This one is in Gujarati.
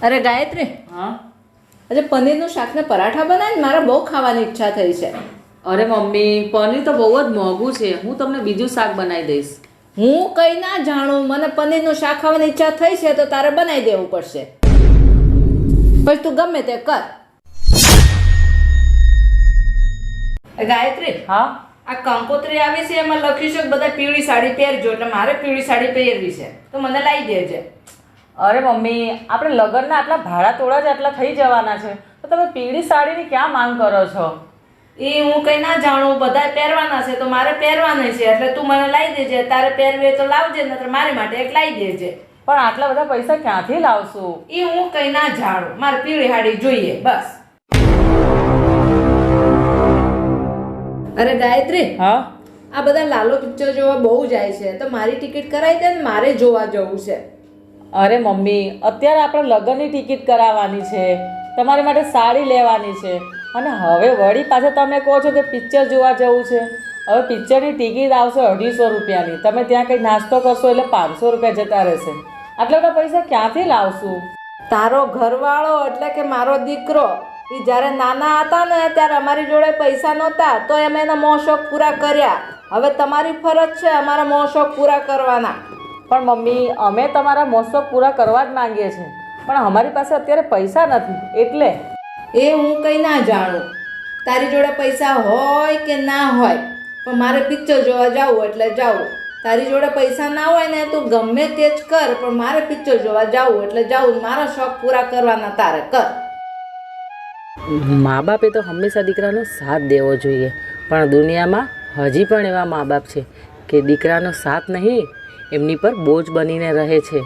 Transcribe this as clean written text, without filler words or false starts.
અરે ગાયત્રી, હા. આજે પનીરનું શાક ને પરાઠા બનાય ને મારે બહુ ખાવાની ઈચ્છા થઈ છે. અરે મમ્મી, પનીર તો બહુ જ મોંઘું છે. હું તમને બીજું શાક બનાવી દઈશ. હું કઈ ના જાણું, મને પનીરનું શાક ખાવાની ઈચ્છા થઈ છે તો તારે બનાવી દેવું પડશે. પછી તું ગમે તે કર. ગાયત્રી, હા. આ કંકોત્રી આવી છે એમાં લખ્યું છે કે બધા પીળી સાડી પહેરજો, એટલે મારે પીળી સાડી પહેરવી છે તો મને લાવી દેજે. અરે મમ્મી, આપણે લગ્નના આટલા ભાડા તોડા જ આટલા થઈ જવાના છે, તો તમે પીળી સાડીની ક્યાં માંગ કરો છો? એ હું કઈ ના જાણું, બધા પહેરવાના છે તો મારે પહેરવાની છે, એટલે તું મને લાવી દેજે. તારે પહેરવી હોય તો લાવજે, નતર મારી માટે એક લાવી દેજે. પણ આટલા બધા પૈસા ક્યાંથી લાવશું? એ હું કઈ ના જાણું, મારે પીળી સાડી જોઈએ બસ. અરે ગાયત્રી, હા. આ બધા લાલો પિક્ચર જોવા બહુ જાય છે, તો મારી ટિકિટ કરાવી દે ને, મારે જોવા જવું છે. અરે મમ્મી, અત્યારે આપણે લગ્નની ટિકિટ કરાવવાની છે, તમારી માટે સાડી લેવાની છે, અને હવે વળી પાછા તમે કહો છો કે પિક્ચર જોવા જવું છે. હવે પિક્ચરની ટિકિટ આવશે 250 રૂપિયાની. તમે ત્યાં કંઈ નાસ્તો કરશો એટલે 500 રૂપિયા જતા રહેશે. આટલા બધા પૈસા ક્યાંથી લાવશું? તારો ઘરવાળો એટલે કે મારો દીકરો, એ જ્યારે નાના હતા ને ત્યારે અમારી જોડે પૈસા નહોતા, તો અમે એના મોહ શોખ પૂરા કર્યા. હવે તમારી ફરજ છે અમારા મોહ શોખ પૂરા કરવાના. પણ મમ્મી, અમે તમારા મોજ-શોખ પૂરા કરવા જ માંગીએ છીએ, પણ અમારી પાસે અત્યારે પૈસા નથી, એટલે. એ હું કંઈ ના જાણું, તારી જોડે પૈસા હોય કે ના હોય, પણ મારે પિક્ચર જોવા જવું એટલે જવું. તારી જોડે પૈસા ના હોય ને તું ગમે તે જ કર, પણ મારે પિક્ચર જોવા જવું એટલે જવું. મારા શોખ પૂરા કરવાના તારે કર. મા બાપે તો હંમેશા દીકરાનો સાથ દેવો જોઈએ, પણ દુનિયામાં હજી પણ એવા મા બાપ છે કે દીકરાનો સાથ નહીં, એમની પર બોજ બનીને રહે છે.